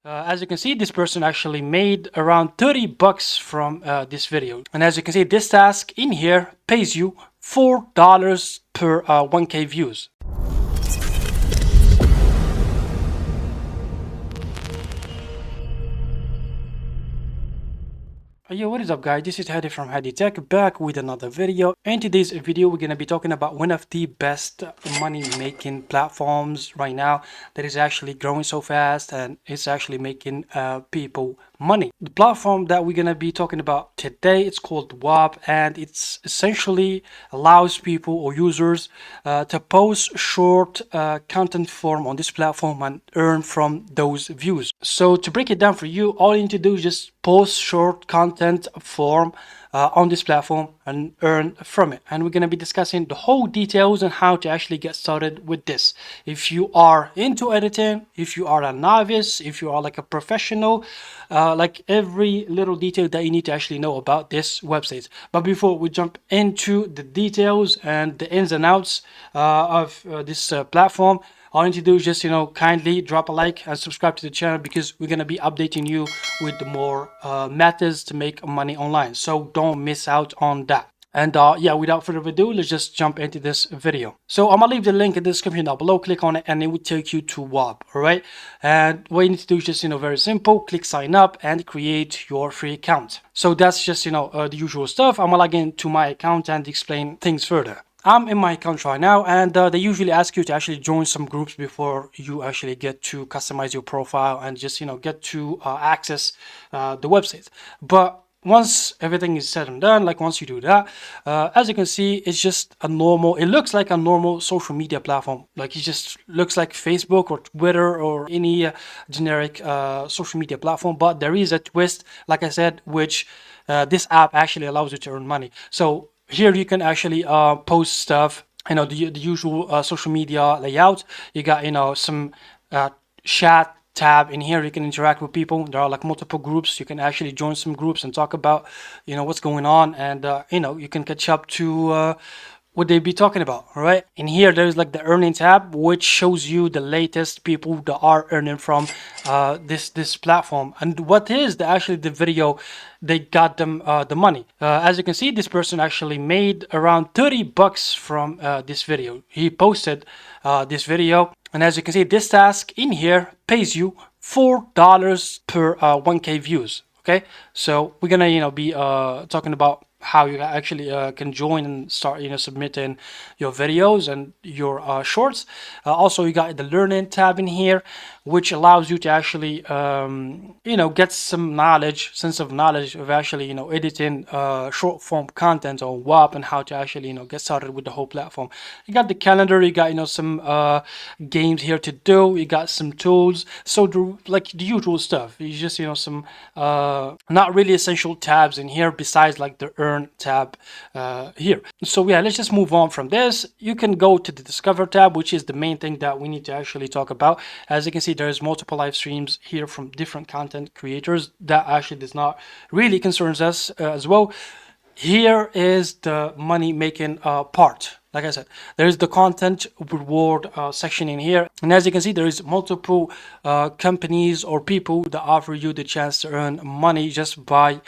As you can see, this person actually made around 30 bucks from this video. And as you can see, this task in here pays you $4 per 1K views. Yo, what is up guys, this is Hadi from Hadi Tech, back with another video. In today's video we're going to be talking about one of the best money making platforms right now that is actually growing so fast and it's actually making people money. The platform that we're going to be talking about today, it's called Whop, and it's essentially allows people or users to post short content form on this platform and earn from those views. So to break it down for you, all you need to do is just post short content form on this platform and earn from it. And we're going to be discussing the whole details on how to actually get started with this. If you are into editing, if you are a novice, if you are like a professional, like every little detail that you need to actually know about this website. But before we jump into the details and the ins and outs of this platform, all you need to do is just, kindly drop a like and subscribe to the channel, because we're going to be updating you with more methods to make money online. So don't miss out on that. And yeah, without further ado, let's just jump into this video. So I'm gonna leave the link in the description down below. Click on it and it will take you to Whop. All right. And what you need to do is just, very simple. Click sign up and create your free account. So that's just, the usual stuff. I'm gonna log into my account and explain things further. I'm in my account right now, and they usually ask you to actually join some groups before you actually get to customize your profile and just, get to access the website. But once everything is said and done, like once you do that, as you can see, it's just a normal, it looks like a normal social media platform. Like it just looks like Facebook or Twitter or any generic social media platform. But there is a twist, like I said, which this app actually allows you to earn money. So here you can actually post stuff, the usual social media layout. You got, some chat tab in here. You can interact with people. There are like multiple groups. You can actually join some groups and talk about, what's going on, and you can catch up to what they be talking about. All right, in here there's like the earning tab, which shows you the latest people that are earning from this platform, and what is actually the video they got them the money. As you can see, this person actually made around 30 bucks from this video. He posted this video, and as you can see, this task in here pays you $4 per 1K views. Okay, so we're gonna be talking about how you actually can join and start submitting your videos and your shorts. Also, you got the learning tab in here, which allows you to actually get some sense of knowledge of actually editing short form content on Whop, and how to actually get started with the whole platform. You got the calendar, you got some games here to do, you got some tools, so like the usual stuff. You just some not really essential tabs in here besides like the earn tab here. So yeah, let's just move on from this. You can go to the discover tab, which is the main thing that we need to actually talk about. As you can see, there's multiple live streams here from different content creators. That actually does not really concerns us as well. Here is the money making part. Like I said, there is the content reward section in here, and as you can see, there is multiple companies or people that offer you the chance to earn money just by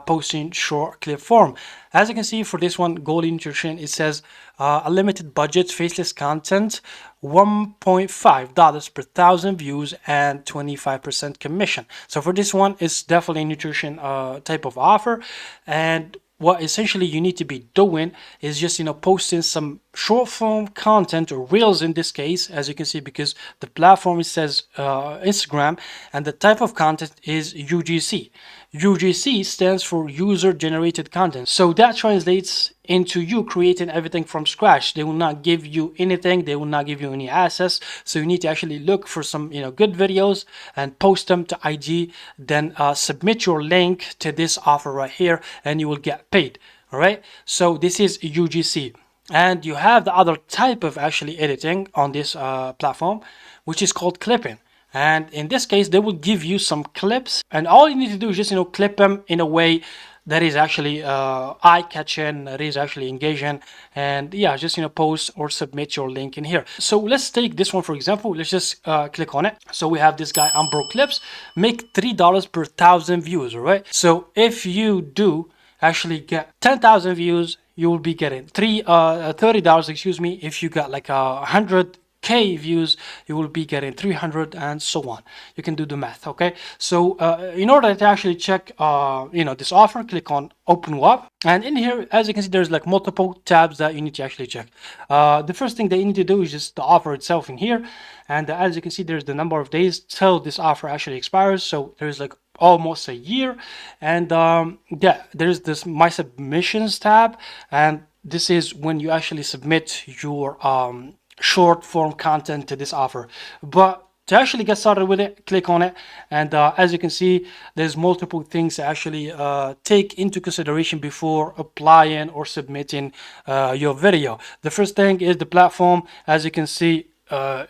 posting short clip form. As you can see, for this one, Gold Nutrition, it says a limited budget faceless content, $1.5 per 1,000 views and 25% commission. So for this one, it's definitely a nutrition type of offer. And what essentially you need to be doing is just posting some short form content, or reels in this case, as you can see, because the platform, it says Instagram, and the type of content is UGC. UGC stands for user generated content, so that translates into you creating everything from scratch. They will not give you anything, they will not give you any access, so you need to actually look for some good videos and post them to IG, then submit your link to this offer right here, and you will get paid. All right, so this is UGC. And you have the other type of actually editing on this platform, which is called clipping. And in this case, they will give you some clips, and all you need to do is just clip them in a way that is actually eye-catching, that is actually engaging, and yeah, just post or submit your link in here. So let's take this one for example. Let's just click on it. So we have this guy Umbro Clips, make $3 per 1,000 views. All right, so if you do actually get 10,000 views, you will be getting $30, excuse me. If you got like 100K views, you will be getting 300, and so on. You can do the math. Okay, so in order to actually check this offer, click on open Whop, and in here, as you can see, there's like multiple tabs that you need to actually check. The first thing that you need to do is just the offer itself in here, and as you can see, there's the number of days till this offer actually expires. So there's like almost a year, and yeah, there's this my submissions tab, and this is when you actually submit your short form content to this offer. But to actually get started with it, click on it, and as you can see, there's multiple things to actually take into consideration before applying or submitting your video. The first thing is the platform. As you can see,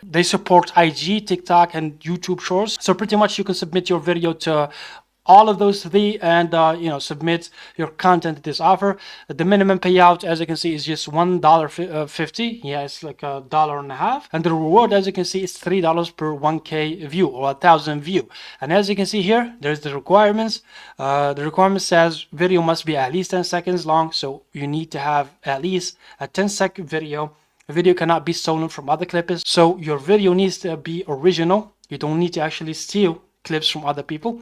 they support IG, TikTok, and YouTube Shorts. So pretty much you can submit your video to all of those three, and submit your content to this offer. The minimum payout, as you can see, is just $1.50. Yeah, it's like $1.50, and the reward, as you can see, is $3 per 1K view or 1,000 view. And as you can see here, there's the requirements. The requirement says video must be at least 10 seconds long, so you need to have at least a 10-second video. A video cannot be stolen from other clippers, so your video needs to be original. You don't need to actually steal clips from other people,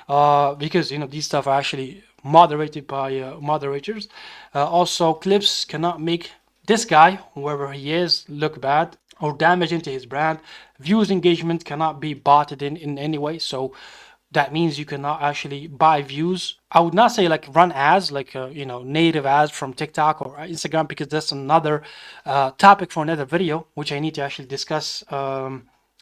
because these stuff are actually moderated by moderators. Also, clips cannot make this guy, whoever he is, look bad or damage into his brand. Views engagement cannot be botted in any way, so that means you cannot actually buy views. I would not say like run ads, like native ads from TikTok or Instagram, because that's another topic for another video, which I need to actually discuss.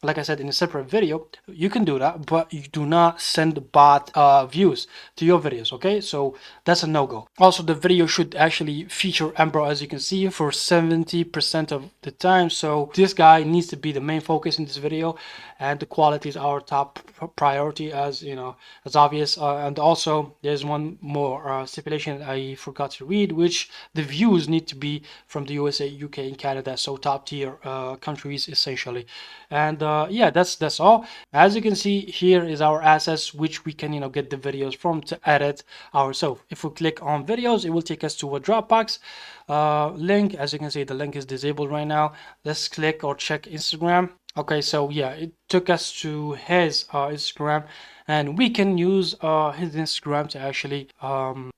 Like I said, in a separate video. You can do that, but you do not send bot views to your videos. Okay, so that's a no-go. Also, the video should actually feature Umbro, as you can see, for 70% of the time. So this guy needs to be the main focus in this video, and the quality is our top priority, as as obvious. And also, there's one more stipulation I forgot to read, which the views need to be from the USA, UK, and Canada, so top tier countries essentially. And yeah, that's all. As you can see, here is our assets, which we can get the videos from to edit ourselves. If we click on videos, it will take us to a Dropbox link. As you can see, the link is disabled right now. Let's click or check Instagram. Okay, so yeah, it took us to his Instagram, and we can use his Instagram to actually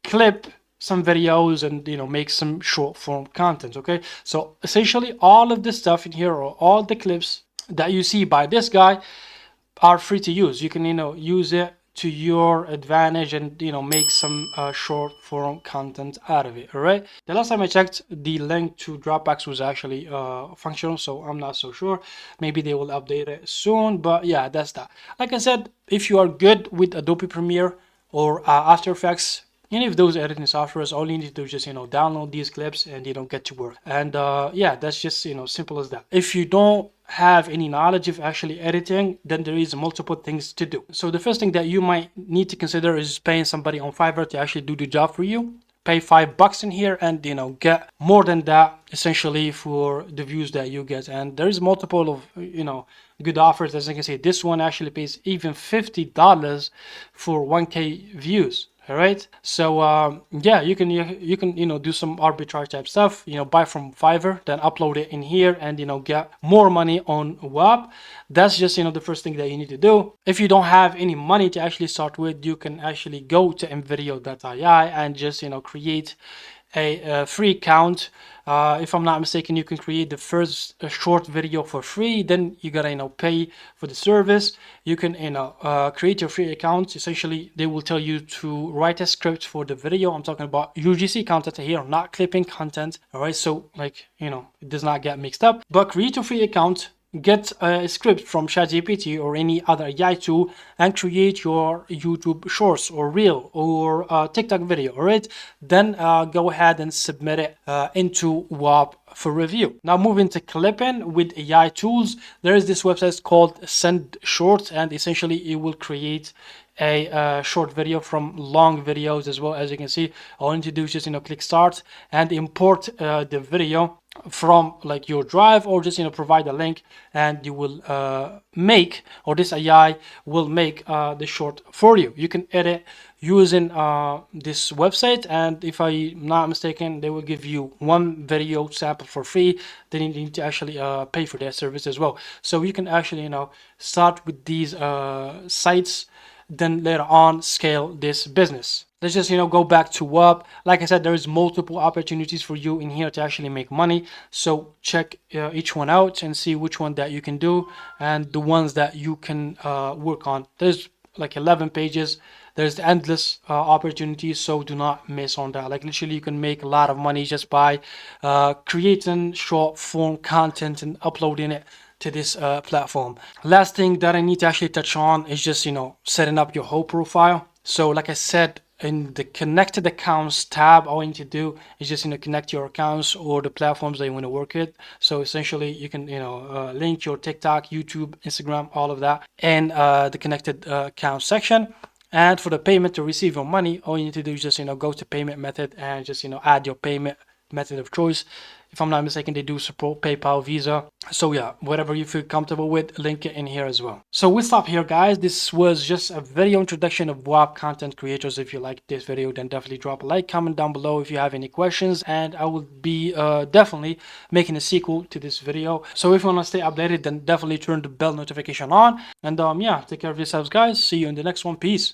clip some videos and make some short form content. Okay, so essentially all of this stuff in here, or all the clips that you see by this guy, are free to use. You can use it to your advantage and make some short form content out of it. All right, the last time I checked, the link to Dropbox was actually functional, so I'm not so sure. Maybe they will update it soon, but yeah, that's that. Like I said, if you are good with Adobe Premiere or After Effects, any of those editing softwares, all you need to do is just download these clips and get to work. And yeah, that's just simple as that. If you don't have any knowledge of actually editing, then there is multiple things to do. So the first thing that you might need to consider is paying somebody on Fiverr to actually do the job for you. Pay $5 in here, and get more than that essentially for the views that you get. And there is multiple of good offers. As you can see, this one actually pays even $50 for 1K views. All right, so yeah, you can do some arbitrage type stuff, buy from Fiverr, then upload it in here, and get more money on Whop. That's just the first thing that you need to do. If you don't have any money to actually start with, you can actually go to mvideo.ai and just create a free account. If I'm not mistaken, you can create the first short video for free, then you gotta pay for the service. You can create your free account. Essentially, they will tell you to write a script for the video. I'm talking about UGC content here, not clipping content. All right, so like it does not get mixed up. But create your free account, get a script from ChatGPT or any other AI tool, and create your YouTube Shorts or Reel or TikTok video. All right, then go ahead and submit it into Whop for review. Now moving to clipping with AI tools, there is this website called Send Short, and essentially it will create a short video from long videos as well. As you can see, all you need to do is just click start and import the video from like your drive, or just provide a link, and you will make, or this AI will make the short for you. You can edit using this website, and if I'm not mistaken, they will give you one video sample for free. Then you need to actually pay for their service as well. So you can actually start with these sites, then later on scale this business. Let's just go back to Whop. Like I said, there is multiple opportunities for you in here to actually make money, so check each one out and see which one that you can do and the ones that you can work on. There's like 11 pages. There's endless opportunities, so do not miss on that. Like literally you can make a lot of money just by creating short form content and uploading it to this platform. Last thing that I need to actually touch on is just setting up your whole profile. So like I said, in the connected accounts tab, all you need to do is just connect your accounts or the platforms that you want to work with. So essentially you can link your TikTok, YouTube, Instagram, all of that in the connected account section. And for the payment to receive your money, all you need to do is just go to payment method and just add your payment method of choice. If I'm not mistaken, they do support PayPal, Visa. So yeah, whatever you feel comfortable with, link it in here as well. So we'll stop here, guys. This was just a video introduction of Whop content creators. If you like this video, then definitely drop a like, comment down below if you have any questions, and I will be definitely making a sequel to this video. So if you want to stay updated, then definitely turn the bell notification on. And yeah, take care of yourselves, guys. See you in the next one. Peace.